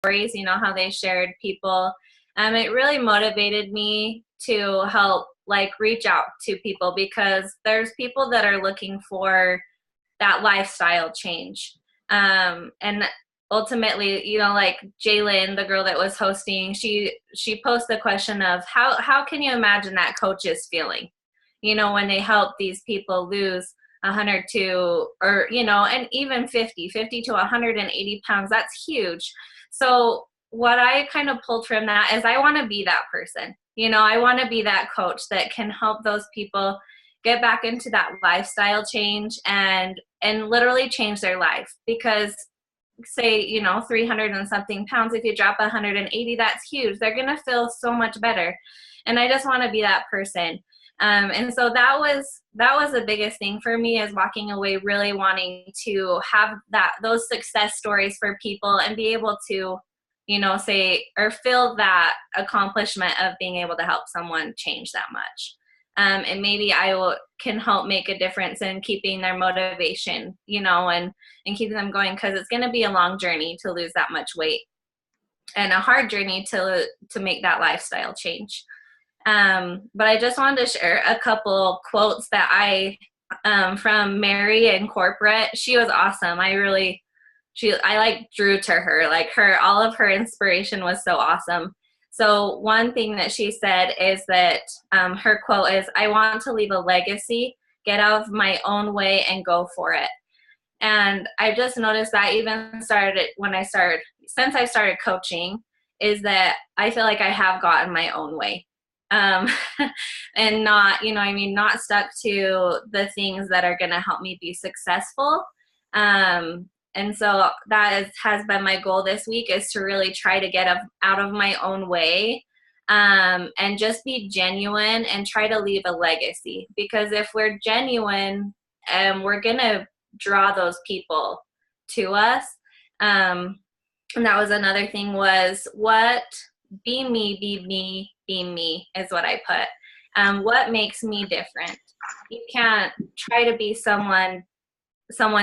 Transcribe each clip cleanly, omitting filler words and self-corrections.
stories, you know, how they shared people. It really motivated me to help like reach out to people, because there's people that are looking for that lifestyle change. And ultimately, you know, like Jalen, the girl that was hosting, she posed the question of how can you imagine that coach is feeling, you know, when they help these people lose 100 to, or, you know, and even 50 to 180 pounds. That's huge. So what I kind of pulled from that is I want to be that person. You know, I want to be that coach that can help those people get back into that lifestyle change and literally change their life. Because say, you know, 300 and something pounds, if you drop 180, that's huge. They're going to feel so much better. And I just want to be that person. And so that was the biggest thing for me, is walking away really wanting to have those success stories for people and be able to, you know, say or feel that accomplishment of being able to help someone change that much. And maybe can help make a difference in keeping their motivation, you know, and keeping them going, because it's going to be a long journey to lose that much weight, and a hard journey to make that lifestyle change. But I just wanted to share a couple quotes that I from Mary in corporate. She was awesome. I like drew to her, like all of her inspiration was so awesome. So one thing that she said is that her quote is, "I want to leave a legacy, get out of my own way and go for it." And I just noticed that even since I started coaching, is that I feel like I have gotten my own way. And not, you know, I mean, not stuck to the things that are going to help me be successful. And so that has been my goal this week, is to really try to get out of my own way, and just be genuine and try to leave a legacy. Because if we're genuine, we're going to draw those people to us. And that was another thing, was be me is what I put. What makes me different? You can't try to be someone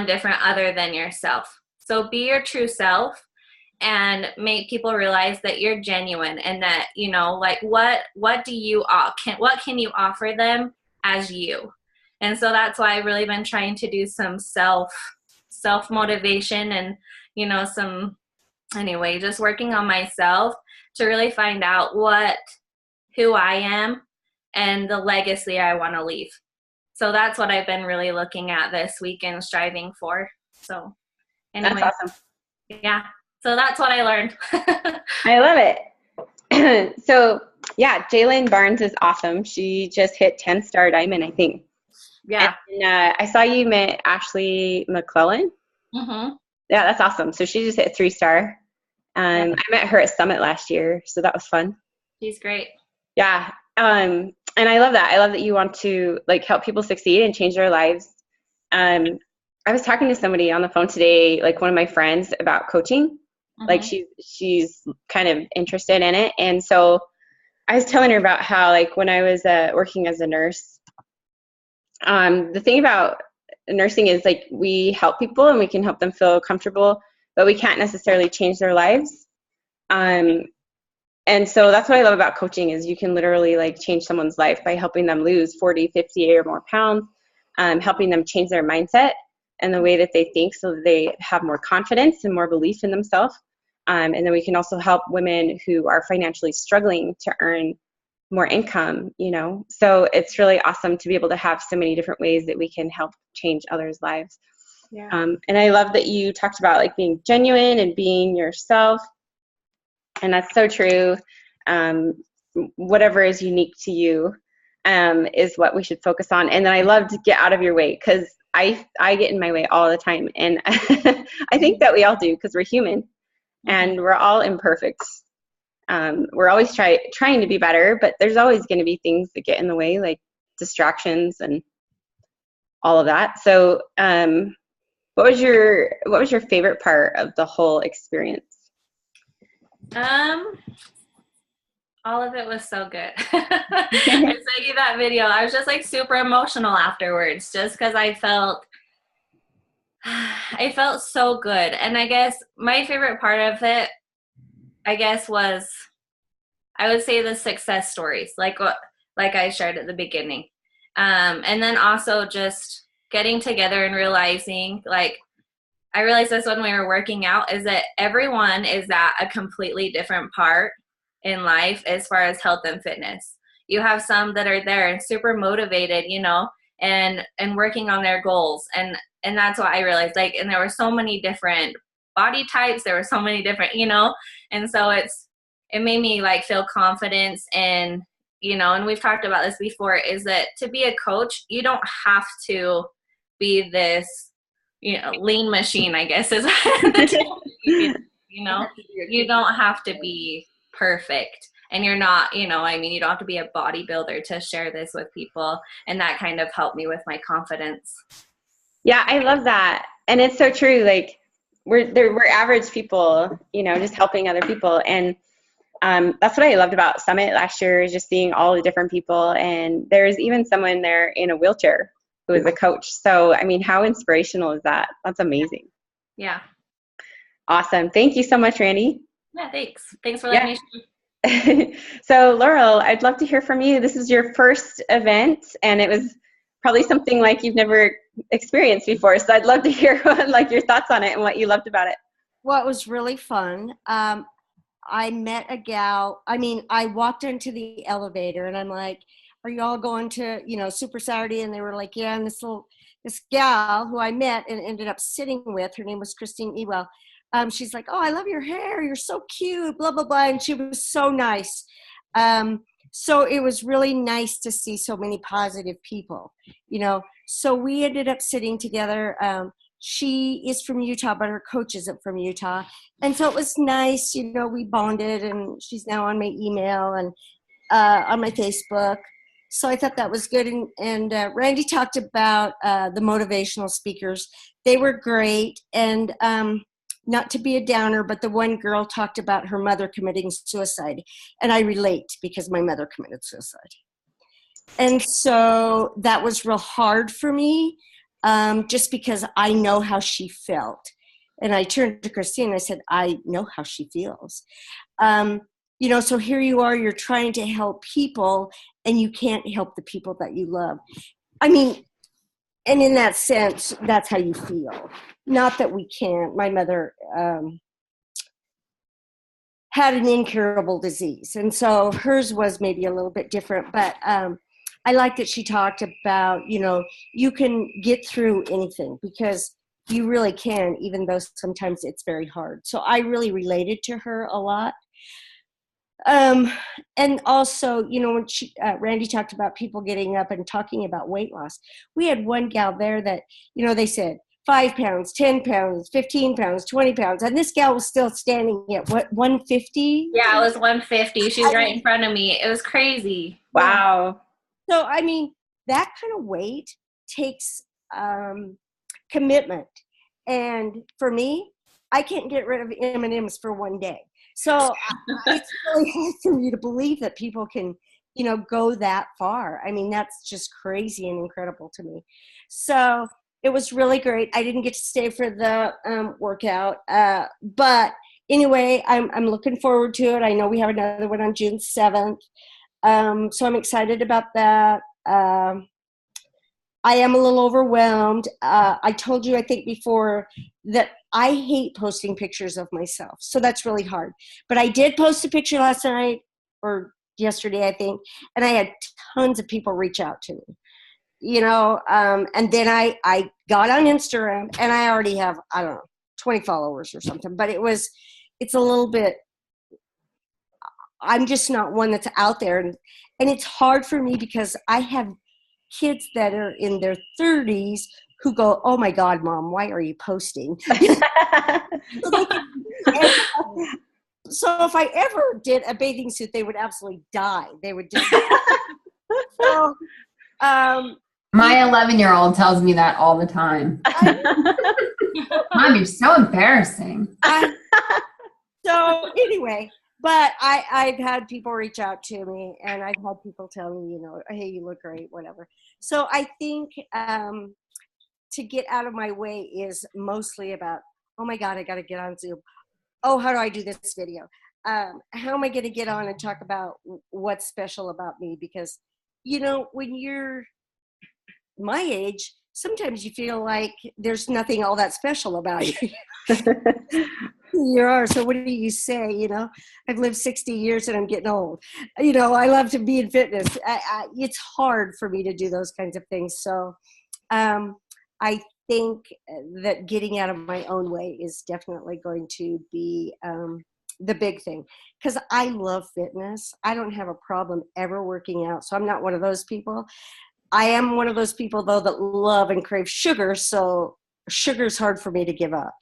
different other than yourself. So be your true self and make people realize that you're genuine, and that, you know, like what can you offer them as you. And so that's why I've really been trying to do some self motivation, and, you know, just working on myself to really find out who I am and the legacy I want to leave. So that's what I've been really looking at this week and striving for. So anyway, that's awesome. Yeah. So that's what I learned. I love it. So yeah, Jalen Barnes is awesome. She just hit 10-star diamond, I think. Yeah. And I saw you met Ashley McClellan. Mm-hmm. Yeah, that's awesome. So she just hit 3-star. I met her at Summit last year, so that was fun. She's great. Yeah. And I love that. I love that you want to like help people succeed and change their lives. I was talking to somebody on the phone today, like one of my friends, about coaching. Mm-hmm. Like she's kind of interested in it. And so I was telling her about how, like, when I was working as a nurse, the thing about nursing is, like, we help people and we can help them feel comfortable, but we can't necessarily change their lives. And so that's what I love about coaching, is you can literally like change someone's life by helping them lose 40, 50 or more pounds, helping them change their mindset and the way that they think, so that they have more confidence and more belief in themselves. And then we can also help women who are financially struggling to earn more income, you know. So it's really awesome to be able to have so many different ways that we can help change others' lives. Yeah. And I love that you talked about like being genuine and being yourself. And that's so true. Whatever is unique to you is what we should focus on. And then I love to get out of your way, because I get in my way all the time. And I think that we all do, because we're human and we're all imperfect. We're always trying to be better, but there's always going to be things that get in the way, like distractions and all of that. So what was your favorite part of the whole experience? All of it was so good. I sent you that video. I was just like super emotional afterwards, just because I felt so good. And I guess my favorite part of it I guess, was, I would say, the success stories, like I shared at the beginning. And then also just getting together and realizing, like, I realized this when we were working out, is that everyone is at a completely different part in life as far as health and fitness. You have some that are there and super motivated, you know, and working on their goals. And that's what I realized. Like, and there were so many different body types, there were so many different, you know, and so it made me like feel confidence in, you know, and we've talked about this before, is that to be a coach, you don't have to be this, you know, lean machine, I guess is you know, you don't have to be perfect, and you're not, you know, I mean, you don't have to be a bodybuilder to share this with people, and that kind of helped me with my confidence. Yeah, I love that. And it's so true. Like we're average people, you know, just helping other people. And that's what I loved about Summit last year, is just seeing all the different people. And there's even someone there in a wheelchair who is a coach. So, I mean, how inspirational is that? That's amazing. Yeah. Awesome. Thank you so much, Randy. Yeah, thanks for letting me share. So Laurel, I'd love to hear from you. This is your first event, and it was probably something like you've never experienced before. So I'd love to hear like your thoughts on it and what you loved about it. Well, it was really fun. I met a gal. I mean, I walked into the elevator and I'm like, "Are you all going to, you know, Super Saturday?" And they were like, "Yeah." And this gal who I met and ended up sitting with, her name was Christine Ewell. She's like, "Oh, I love your hair. You're so cute, blah, blah, blah." And she was so nice. So it was really nice to see so many positive people, you know. So we ended up sitting together. She is from Utah, but her coach isn't from Utah. And so it was nice, you know, we bonded, and she's now on my email and on my Facebook. So I thought that was good. And Randy talked about the motivational speakers. They were great. And not to be a downer, but the one girl talked about her mother committing suicide. And I relate because my mother committed suicide. And so that was real hard for me, just because I know how she felt. And I turned to Christine and I said, "I know how she feels." You know, so here you are, you're trying to help people and you can't help the people that you love. I mean, and in that sense, that's how you feel. Not that we can't. My mother had an incurable disease, and so hers was maybe a little bit different, but I like that she talked about, you know, you can get through anything because you really can, even though sometimes it's very hard. So I really related to her a lot. And also, you know, when Randy talked about people getting up and talking about weight loss, we had one gal there that, you know, they said 5 pounds, 10 pounds, 15 pounds, 20 pounds. And this gal was still standing at what, 150? Yeah, it was 150. She's right in front of me. It was crazy. Wow. So, I mean, that kind of weight takes commitment. And for me, I can't get rid of M&Ms for one day. So it's really hard for me to believe that people can, you know, go that far. I mean, that's just crazy and incredible to me. So it was really great. I didn't get to stay for the workout. But anyway, I'm looking forward to it. I know we have another one on June 7th. So I'm excited about that. I am a little overwhelmed. I told you, I think before, that I hate posting pictures of myself. So that's really hard. But I did post a picture last night or yesterday, I think, and I had tons of people reach out to me, you know, and then I got on Instagram and I already have, I don't know, 20 followers or something, but it's a little bit, I'm just not one that's out there. And it's hard for me because I have kids that are in their 30s who go, "Oh my God, Mom, why are you posting?" So if I ever did a bathing suit, they would absolutely die. They would just. So, my 11-year-old tells me that all the time. Mom, you're so embarrassing. So anyway, but I've had people reach out to me, and I've had people tell me, you know, "Hey, you look great," whatever. So I think to get out of my way is mostly about, oh my God, I got to get on Zoom. Oh, how do I do this video? how am I going to get on and talk about what's special about me? Because, you know, when you're my age, sometimes you feel like there's nothing all that special about you. You are. So what do you say? You know, I've lived 60 years and I'm getting old. You know, I love to be in fitness. It's hard for me to do those kinds of things. So I think that getting out of my own way is definitely going to be the big thing, because I love fitness. I don't have a problem ever working out. So I'm not one of those people. I am one of those people, though, that love and crave sugar. So sugar's hard for me to give up.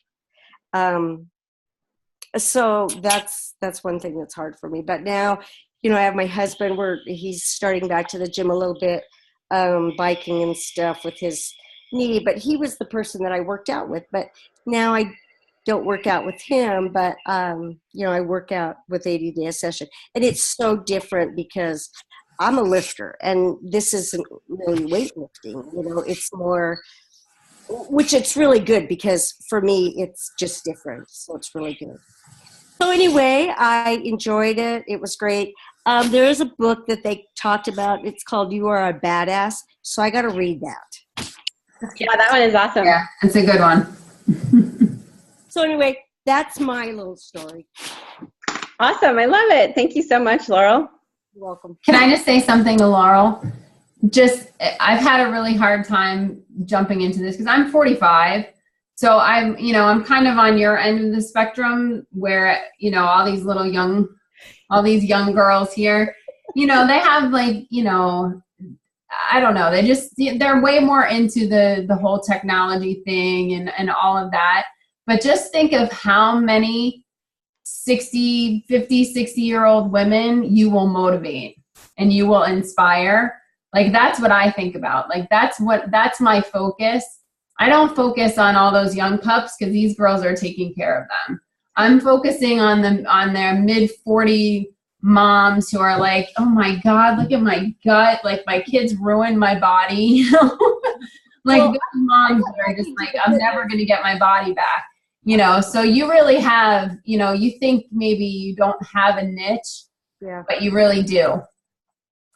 So that's one thing that's hard for me. But now, you know, I have my husband where he's starting back to the gym a little bit, biking and stuff with his knee, but he was the person that I worked out with. But now I don't work out with him, but, you know, I work out with 80 Day a Session. And it's so different because I'm a lifter and this isn't really weightlifting, you know, it's more, which it's really good because for me, it's just different. So it's really good. So anyway, I enjoyed it. It was great. There is a book that they talked about. It's called You Are a Badass. So I got to read that. Yeah, that one is awesome. Yeah, it's a good one. So anyway, that's my little story. Awesome. I love it. Thank you so much, Laurel. You're welcome. Can I just say something to Laurel? I've had a really hard time jumping into this because I'm 45. So I'm kind of on your end of the spectrum where, you know, all these young girls here, you know, they have like, you know, I don't know. They're way more into the whole technology thing and all of that. But just think of how many 50, 60-year-old women you will motivate and you will inspire. Like, that's what I think about. Like, that's my focus. I don't focus on all those young pups because these girls are taking care of them. I'm focusing on their mid-40 moms who are like, oh my God, look at my gut. Like, my kids ruined my body. Like, those moms that are just like, I'm never going to get my body back. You know, so you really have, you know, you think maybe you don't have a niche, but you really do.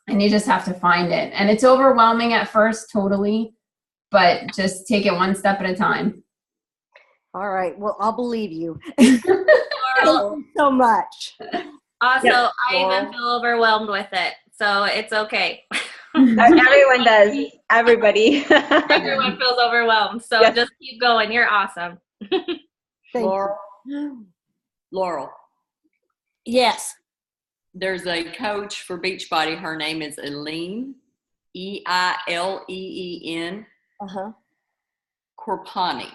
And you just have to find it. And it's overwhelming at first, totally, but just take it one step at a time. All right. Well, I'll believe you. Thank you so much. Also, Yeah. I even feel overwhelmed with it. So it's okay. Everyone does. Everybody. Everyone feels overwhelmed. So Yes. just keep going. You're awesome. Laurel. Yes. There's a coach for Beachbody. Her name is Eileen, Eileen Korpany, Korponay.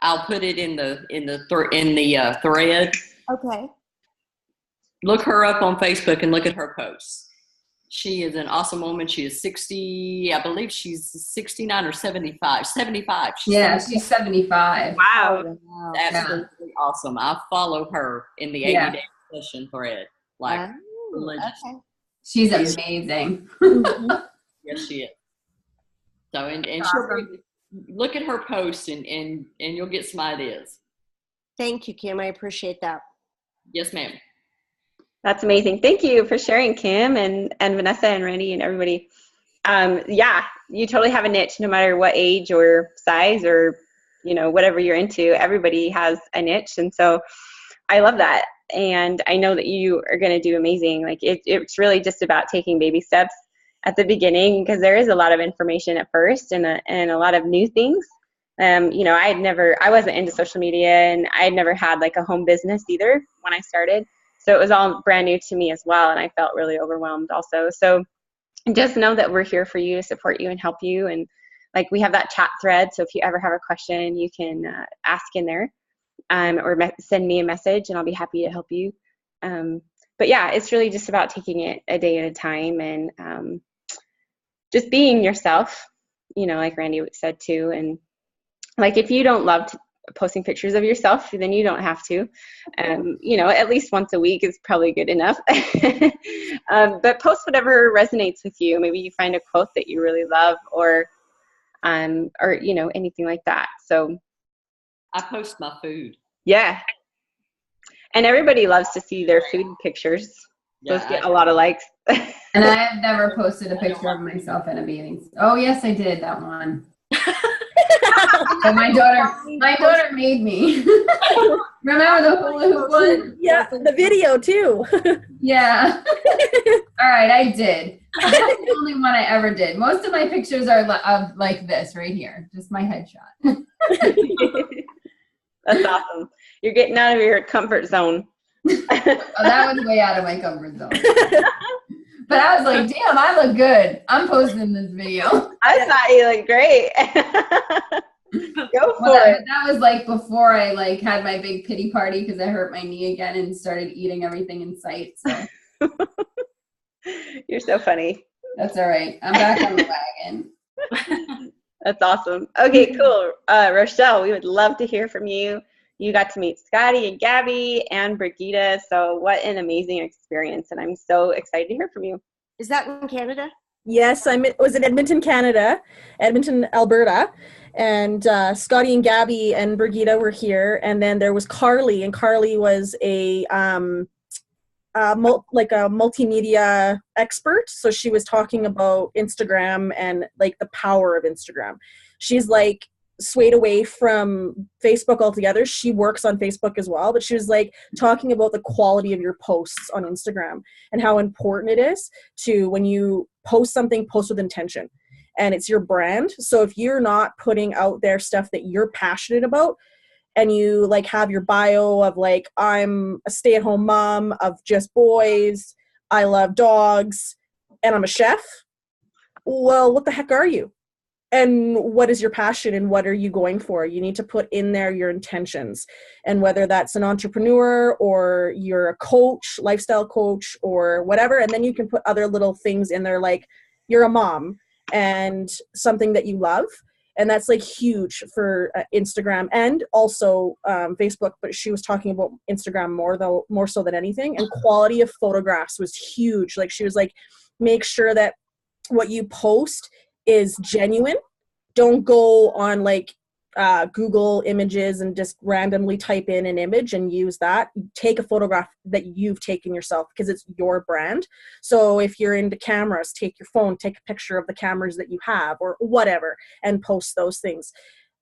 I'll put it in the thread. Okay. Look her up on Facebook and look at her posts. She is an awesome woman. She is 60, I believe she's 69 or 75. 75. She's 75. Wow. Absolutely awesome. I follow her in the 80 Day Session thread. Like, religiously. Okay. She's amazing. Yes, she is. So, and she'll look at her posts and you'll get some ideas. Thank you, Kim. I appreciate that. Yes, ma'am. That's amazing. Thank you for sharing, Kim and Vanessa and Randy and everybody. Yeah, you totally have a niche no matter what age or size or, you know, whatever you're into. Everybody has a niche. And so I love that. And I know that you are going to do amazing. Like it's really just about taking baby steps at the beginning because there is a lot of information at first and a lot of new things. You know, I wasn't into social media and I had never had like a home business either when I started. So it was all brand new to me as well. And I felt really overwhelmed also. So just know that we're here for you to support you and help you. And like we have that chat thread. So if you ever have a question, you can ask in there or send me a message and I'll be happy to help you. But yeah, it's really just about taking it a day at a time and just being yourself, you know, like Randy said too. And like if you don't love posting pictures of yourself, then you don't have to. You know, at least once a week is probably good enough. But post whatever resonates with you. Maybe you find a quote that you really love or you know, anything like that. So I post my food. Yeah. And everybody loves to see their food pictures. Those Yeah, get a lot of likes. And I have never posted a picture of myself in a bathing suit. Oh yes, I did that one. But my daughter made me. Remember the hula hoop one? Yeah, the video too. Yeah. All right, I did. That's the only one I ever did. Most of my pictures are of like this right here, just my headshot. That's awesome. You're getting out of your comfort zone. Oh, that was way out of my comfort zone. But I was like, damn, I look good. I'm posting this video. I thought you looked great. Go for it. That was like before I like had my big pity party because I hurt my knee again and started eating everything in sight. So You're so funny. that's all right. I'm back on the wagon. That's awesome. Okay, cool. Rochelle, we would love to hear from you. You got to meet Scotty and Gabby and Brigitte. So what an amazing experience. And I'm so excited to hear from you. Is that in Canada? Yes, was in Edmonton, Canada, Edmonton, Alberta. And Scotty and Gabby and Brigitte were here. And then there was Carly, and Carly was a multimedia expert. So she was talking about Instagram and like the power of Instagram. She's like swayed away from Facebook altogether. She works on Facebook as well, but she was like talking about the quality of your posts on Instagram and how important it is to, when you post something, post with intention. And it's your brand. So if you're not putting out there stuff that you're passionate about, and you like have your bio of like, I'm a stay-at-home mom of just boys, I love dogs, and I'm a chef, well, what the heck are you? And what is your passion and what are you going for? You need to put in there your intentions. And whether that's an entrepreneur or you're a coach, lifestyle coach or whatever, and then you can put other little things in there like you're a mom and something that you love. And that's like huge for Instagram and also Facebook. But she was talking about Instagram more so than anything. And quality of photographs was huge. Like she was like, make sure that what you post is genuine. Don't go on like Google Images and just randomly type in an image and use that. Take a photograph that you've taken yourself because it's your brand. So if you're into cameras, take your phone, take a picture of the cameras that you have or whatever and post those things.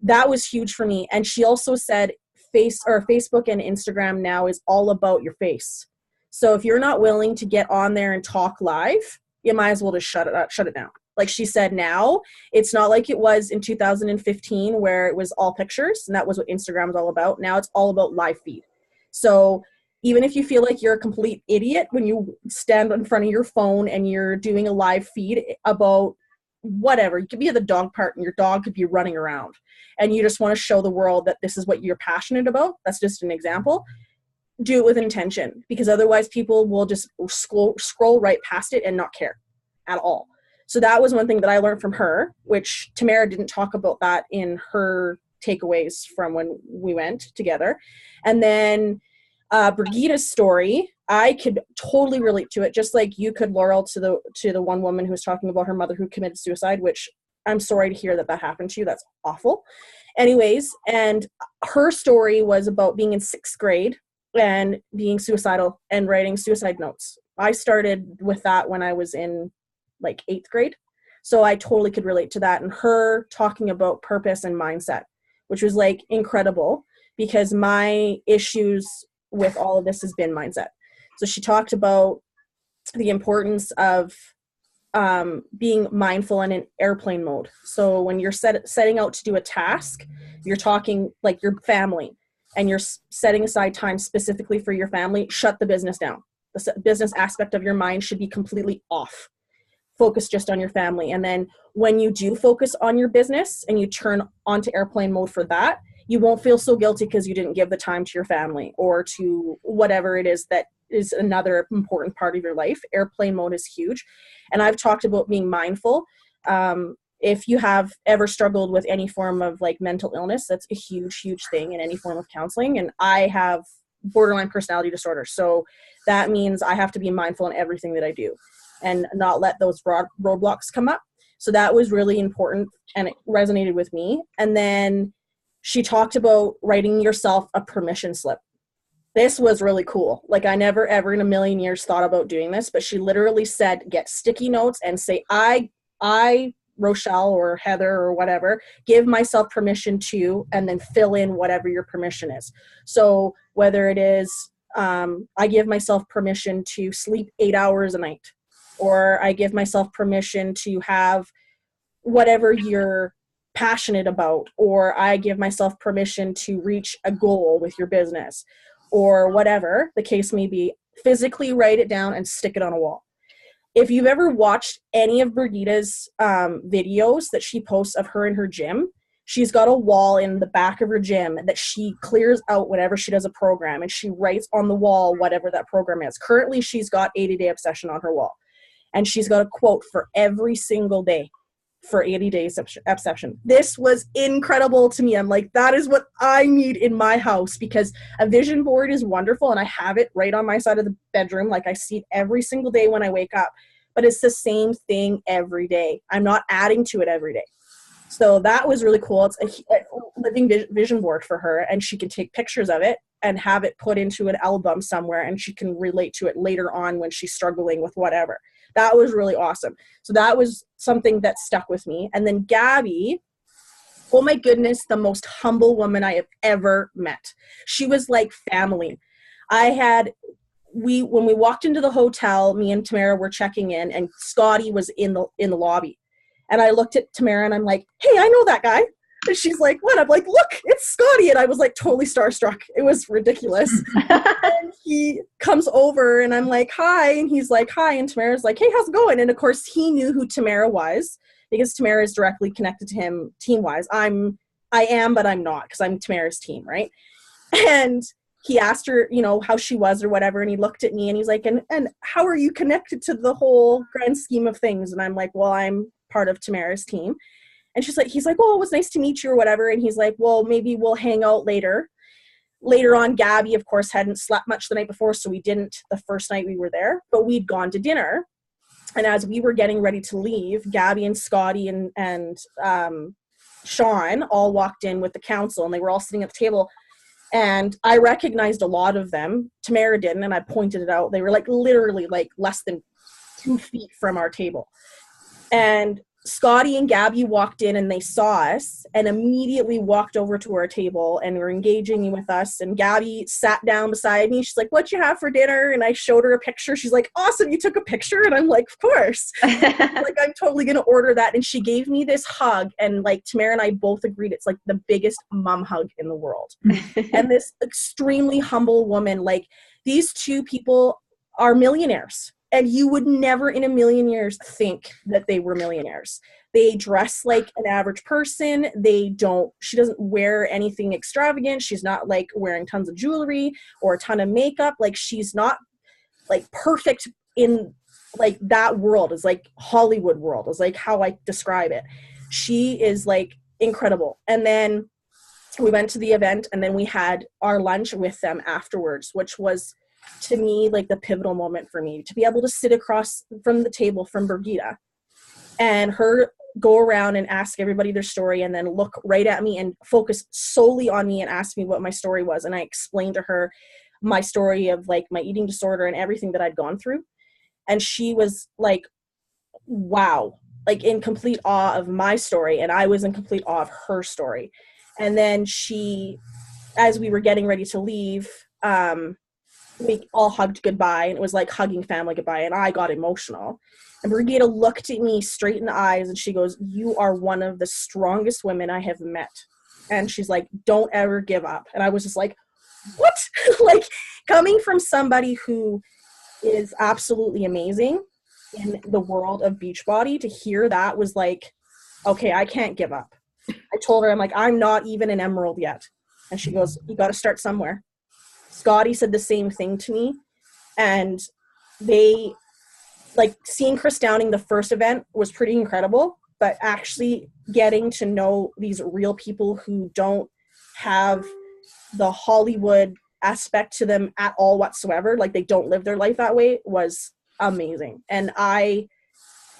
That was huge for me. And she also said Facebook and Instagram now is all about your face. So if you're not willing to get on there and talk live, you might as well just shut it down. Like she said, now it's not like it was in 2015 where it was all pictures and that was what Instagram was all about. Now it's all about live feed. So even if you feel like you're a complete idiot when you stand in front of your phone and you're doing a live feed about whatever, you could be at the dog park and your dog could be running around and you just want to show the world that this is what you're passionate about. That's just an example. Do it with intention because otherwise people will just scroll right past it and not care at all. So that was one thing that I learned from her, which Tamara didn't talk about that in her takeaways from when we went together. And then Brigitte's story, I could totally relate to it, just like you could, Laurel, to the one woman who was talking about her mother who committed suicide, which I'm sorry to hear that happened to you. That's awful. Anyways, and her story was about being in 6th grade and being suicidal and writing suicide notes. I started with that when I was in like 8th grade. So I totally could relate to that. And her talking about purpose and mindset, which was like incredible because my issues with all of this has been mindset. So she talked about the importance of being mindful and in airplane mode. So when you're setting out to do a task, you're talking like your family and you're setting aside time specifically for your family, shut the business down. The business aspect of your mind should be completely off. Focus just on your family. And then when you do focus on your business and you turn onto airplane mode for that, you won't feel so guilty because you didn't give the time to your family or to whatever it is that is another important part of your life. Airplane mode is huge. And I've talked about being mindful. If you have ever struggled with any form of like mental illness, that's a huge, huge thing in any form of counseling. And I have borderline personality disorder. So that means I have to be mindful in everything that I do and not let those roadblocks come up. So that was really important and it resonated with me. And then she talked about writing yourself a permission slip. This was really cool. Like, I never ever in a million years thought about doing this, but she literally said, get sticky notes and say, I, Rochelle or Heather or whatever, give myself permission to, and then fill in whatever your permission is. So whether it is, I give myself permission to sleep 8 hours a night, or I give myself permission to have whatever you're passionate about, or I give myself permission to reach a goal with your business, or whatever the case may be. Physically write it down and stick it on a wall. If you've ever watched any of Brigitta's videos that she posts of her in her gym, she's got a wall in the back of her gym that she clears out whenever she does a program, and she writes on the wall whatever that program is. Currently, she's got 80-day obsession on her wall, and she's got a quote for every single day for 80 days obsession. This was incredible to me. I'm like, that is what I need in my house, because a vision board is wonderful, and I have it right on my side of the bedroom. Like, I see it every single day when I wake up, but it's the same thing every day. I'm not adding to it every day. So that was really cool. It's a living vision board for her, and she can take pictures of it and have it put into an album somewhere, and she can relate to it later on when she's struggling with whatever. That was really awesome. So that was something that stuck with me. And then Gabby, oh my goodness, the most humble woman I have ever met. She was like family. When we walked into the hotel, me and Tamara were checking in, and Scotty was in the lobby. And I looked at Tamara and I'm like, hey, I know that guy. And she's like, what? I'm like, look, it's Scotty. And I was like totally starstruck. It was ridiculous. And he comes over and I'm like, hi. And he's like, hi. And Tamara's like, hey, how's it going? And of course he knew who Tamara was, because Tamara is directly connected to him team-wise. I am, but I'm not, because I'm Tamara's team, right? And he asked her, how she was or whatever. And he looked at me and he's like, and how are you connected to the whole grand scheme of things? And I'm like, well, I'm part of Tamara's team. And he's like, oh, it was nice to meet you or whatever. And he's like, well, maybe we'll hang out later. Later on, Gabby, of course, hadn't slept much the night before, so we didn't the first night we were there, but we'd gone to dinner. And as we were getting ready to leave, Gabby and Scotty and Sean all walked in with the council, and they were all sitting at the table. And I recognized a lot of them. Tamara didn't, and I pointed it out. They were like literally like less than 2 feet from our table. And Scotty and Gabby walked in and they saw us and immediately walked over to our table and were engaging with us. And Gabby sat down beside me. She's like, what'd you have for dinner? And I showed her a picture. She's like, awesome, you took a picture? And I'm like, of course. Like, I'm totally going to order that. And she gave me this hug. And like Tamara and I both agreed it's like the biggest mom hug in the world. And this extremely humble woman, like, these two people are millionaires. And you would never in a million years think that they were millionaires. They dress like an average person. She doesn't wear anything extravagant. She's not like wearing tons of jewelry or a ton of makeup. Like, she's not like perfect in like that world, is like Hollywood world, is like how I describe it. She is like incredible. And then we went to the event, and then we had our lunch with them afterwards, which was, to me, like the pivotal moment for me, to be able to sit across from the table from Brigitta and her go around and ask everybody their story, and then look right at me and focus solely on me and ask me what my story was. And I explained to her my story of like my eating disorder and everything that I'd gone through. And she was like, wow, like in complete awe of my story. And I was in complete awe of her story. And then she, as we were getting ready to leave, we all hugged goodbye, and it was like hugging family goodbye, and I got emotional. And Brigitta looked at me straight in the eyes and she goes, you are one of the strongest women I have met. And she's like, don't ever give up. And I was just like, what? Like, coming from somebody who is absolutely amazing in the world of Beachbody, to hear that was like, okay, I can't give up. I told her, I'm like, I'm not even an emerald yet. And she goes, you got to start somewhere. Scotty said the same thing to me. And they, like, seeing Chris Downing the first event was pretty incredible, but actually getting to know these real people who don't have the Hollywood aspect to them at all whatsoever, like they don't live their life that way, was amazing. And I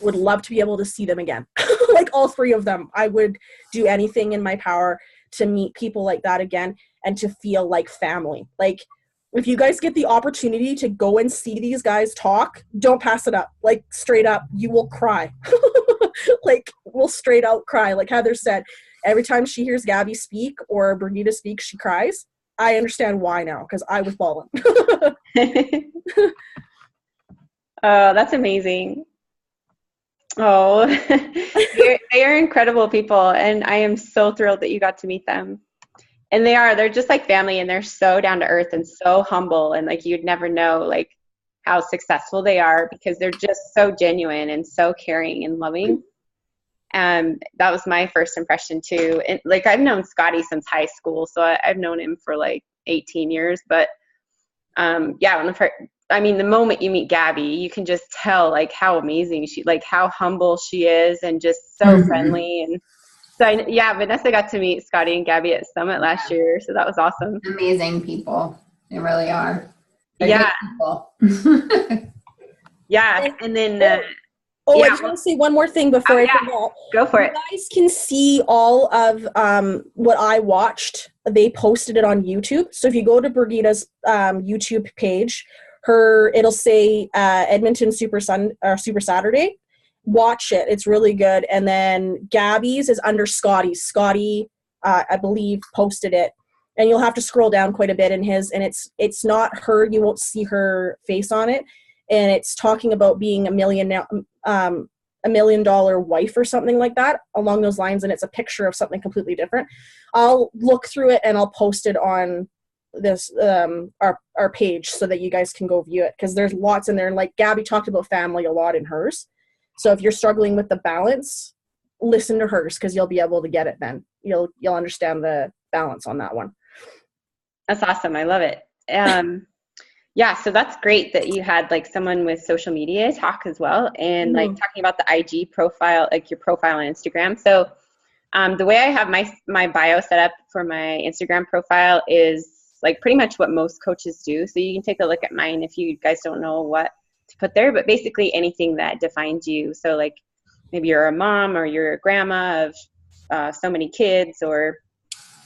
would love to be able to see them again. Like all three of them. I would do anything in my power to meet people like that again and to feel like family. Like, if you guys get the opportunity to go and see these guys talk, don't pass it up. Like, straight up, you will cry. Like, we'll straight out cry. Like Heather said, every time she hears Gabby speak or Brigida speak, she cries. I understand why now, because I was bawling. Oh, that's amazing. Oh, they are incredible people, and I am so thrilled that you got to meet them. And they're just like family, and they're so down to earth and so humble, and like you'd never know like how successful they are because they're just so genuine and so caring and loving. That was my first impression too. And like, I've known Scotty since high school, so I've known him for like 18 years. But yeah, the moment you meet Gabby, you can just tell like how amazing how humble she is, and just so friendly. And so Vanessa got to meet Scotty and Gabby at Summit last year, so that was awesome. Amazing people, they really are. They're Yeah. good people. Yeah, and then. I just want to say one more thing before I forget. Go for it. You guys can see all of what I watched. They posted it on YouTube. So if you go to Brigida's YouTube page, it'll say Edmonton Super Saturday. Watch it. It's really good. And then Gabby's is under Scotty's. Scotty, I believe, posted it. And you'll have to scroll down quite a bit in his. And it's not her. You won't see her face on it. And it's talking about being $1 million wife or something like that along those lines. And it's a picture of something completely different. I'll look through it and I'll post it on this, our page so that you guys can go view it. Cause there's lots in there. And like Gabby talked about family a lot in hers. So if you're struggling with the balance, listen to hers, cause you'll be able to get it then. You'll understand the balance on that one. That's awesome. I love it. Yeah, so that's great that you had like someone with social media talk as well, and like talking about the IG profile, like your profile on Instagram. So the way I have my bio set up for my Instagram profile is like pretty much what most coaches do. So you can take a look at mine if you guys don't know what to put there, but basically anything that defines you. So like maybe you're a mom or you're a grandma of so many kids, or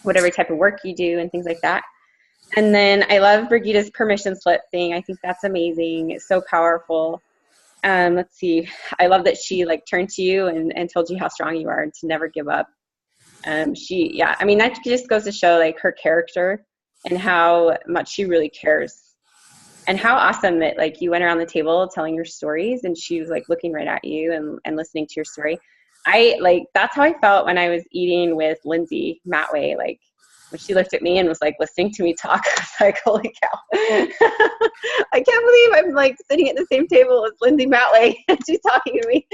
whatever type of work you do and things like that. And then I love Brigida's permission slip thing. I think that's amazing. It's so powerful. Let's see. I love that she like turned to you and told you how strong you are and to never give up. That just goes to show like her character and how much she really cares, and how awesome that like you went around the table telling your stories and she was like looking right at you and listening to your story. That's how I felt when I was eating with Lindsay Matway, like, when she looked at me and was like listening to me talk. I was like, holy cow. I can't believe I'm like sitting at the same table as Lindsay Matway and she's talking to me.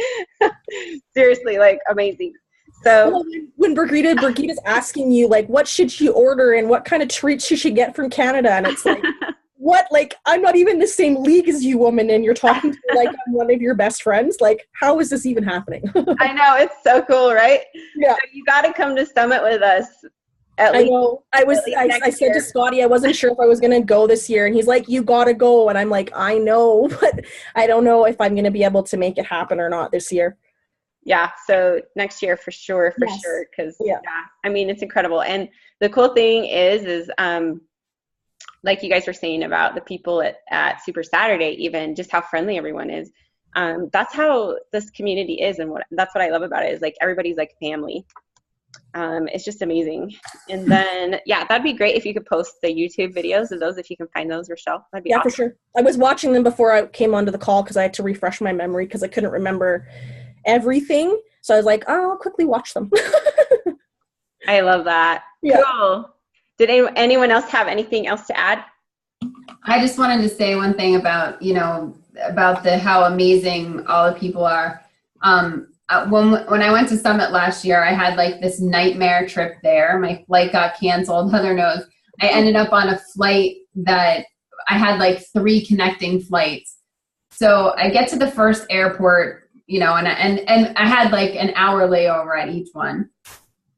Seriously, like amazing. So when Brigida's asking you like, what should she order and what kind of treats should she get from Canada? And it's like, what? Like, I'm not even the same league as you, woman, and you're talking to me like I'm one of your best friends. Like, how is this even happening? I know, it's so cool, right? Yeah. So you got to come to Summit with us. I know. I said to Scotty, I wasn't sure if I was going to go this year. And he's like, you got to go. And I'm like, I know, but I don't know if I'm going to be able to make it happen or not this year. Yeah. So next year for sure. Cause I mean, it's incredible. And the cool thing is like you guys were saying about the people at Super Saturday, even just how friendly everyone is. That's how this community is. And that's what I love about it is like, everybody's like family. It's just amazing. And then, that'd be great if you could post the YouTube videos of those, if you can find those, Rochelle. That'd be awesome. For sure. I was watching them before I came onto the call because I had to refresh my memory because I couldn't remember everything. So I was like, I'll quickly watch them. I love that. Yeah. Cool. Did anyone else have anything else to add? I just wanted to say one thing about, about how amazing all the people are. When I went to Summit last year, I had like this nightmare trip there. My flight got canceled. Heather knows. I ended up on a flight that I had like 3 connecting flights. So I get to the first airport, and I had like an hour layover at each one.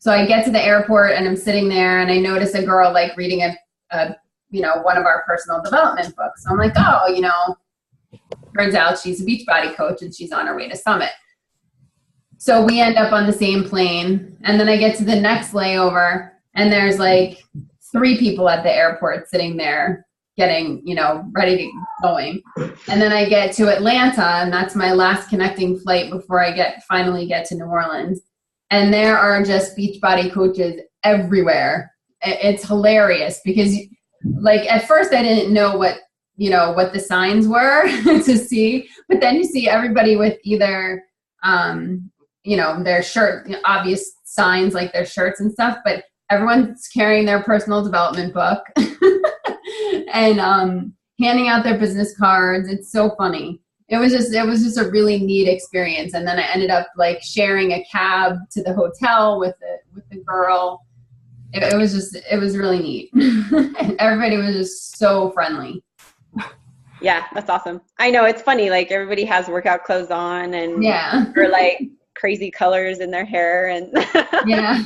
So I get to the airport and I'm sitting there and I notice a girl like reading one of our personal development books. So I'm like, turns out she's a Beachbody coach and she's on her way to Summit. So we end up on the same plane, and then I get to the next layover and there's like 3 people at the airport sitting there getting, ready to going. And then I get to Atlanta, and that's my last connecting flight before I finally get to New Orleans. And there are just Beachbody coaches everywhere. It's hilarious because like at first I didn't know what the signs were to see, but then you see everybody with either, their shirt, obvious signs like their shirts and stuff, but everyone's carrying their personal development book and handing out their business cards. It's so funny. It was just a really neat experience. And then I ended up like sharing a cab to the hotel with the girl. It was really neat. Everybody was just so friendly. Yeah, that's awesome. I know, it's funny, like everybody has workout clothes on and or like crazy colors in their hair and yeah.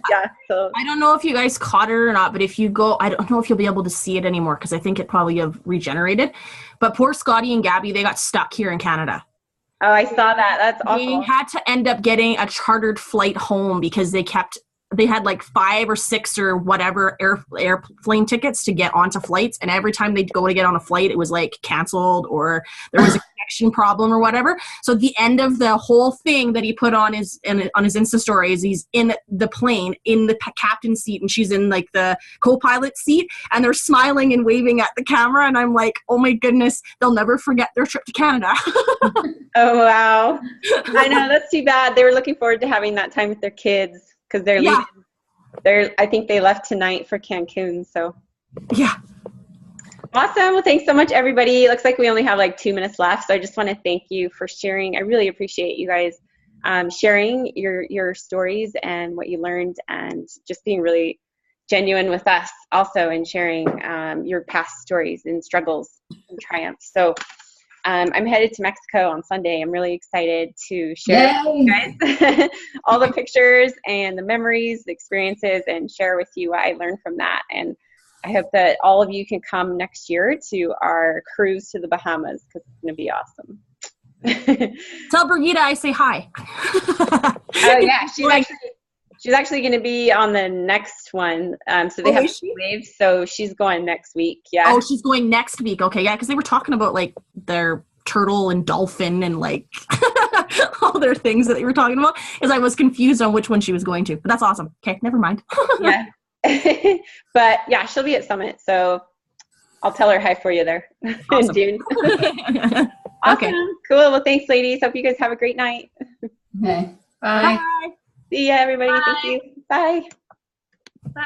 Yeah, so I don't know if you guys caught it or not, but if you go, I don't know if you'll be able to see it anymore because I think it probably have regenerated. But poor Scotty and Gabby, they got stuck here in Canada. Oh, I saw that. That's awful. They had to end up getting a chartered flight home because they had like 5 or 6 or whatever airplane tickets to get onto flights. And every time they'd go to get on a flight, it was like canceled or there was a connection problem or whatever. So at the end of the whole thing that he put on his Insta story is he's in the plane in the captain's seat and she's in like the co-pilot seat and they're smiling and waving at the camera. And I'm like, oh my goodness, they'll never forget their trip to Canada. Oh, wow. I know, that's too bad. They were looking forward to having that time with their kids. Because they're leaving. I think they left tonight for Cancun. So yeah. Awesome. Well, thanks so much, everybody. It looks like we only have like 2 minutes left. So I just want to thank you for sharing. I really appreciate you guys sharing your stories and what you learned and just being really genuine with us also and sharing your past stories and struggles and triumphs. So I'm headed to Mexico on Sunday. I'm really excited to share with you guys all the pictures and the memories, the experiences, and share with you what I learned from that. And I hope that all of you can come next year to our cruise to the Bahamas because it's going to be awesome. Tell Brigitte I say hi. Oh, yeah. She's actually going to be on the next one. So they have waves. So she's going next week. Yeah. Oh, she's going next week. Okay. Yeah. Because they were talking about like their turtle and dolphin and like all their things that they were talking about. Because I was confused on which one she was going to. But that's awesome. Okay. Never mind. Yeah. But yeah, she'll be at Summit. So I'll tell her hi for you there in June. Awesome. Okay. Cool. Well, thanks, ladies. Hope you guys have a great night. Okay. Bye. See ya, everybody. Bye. Thank you. Bye. Bye.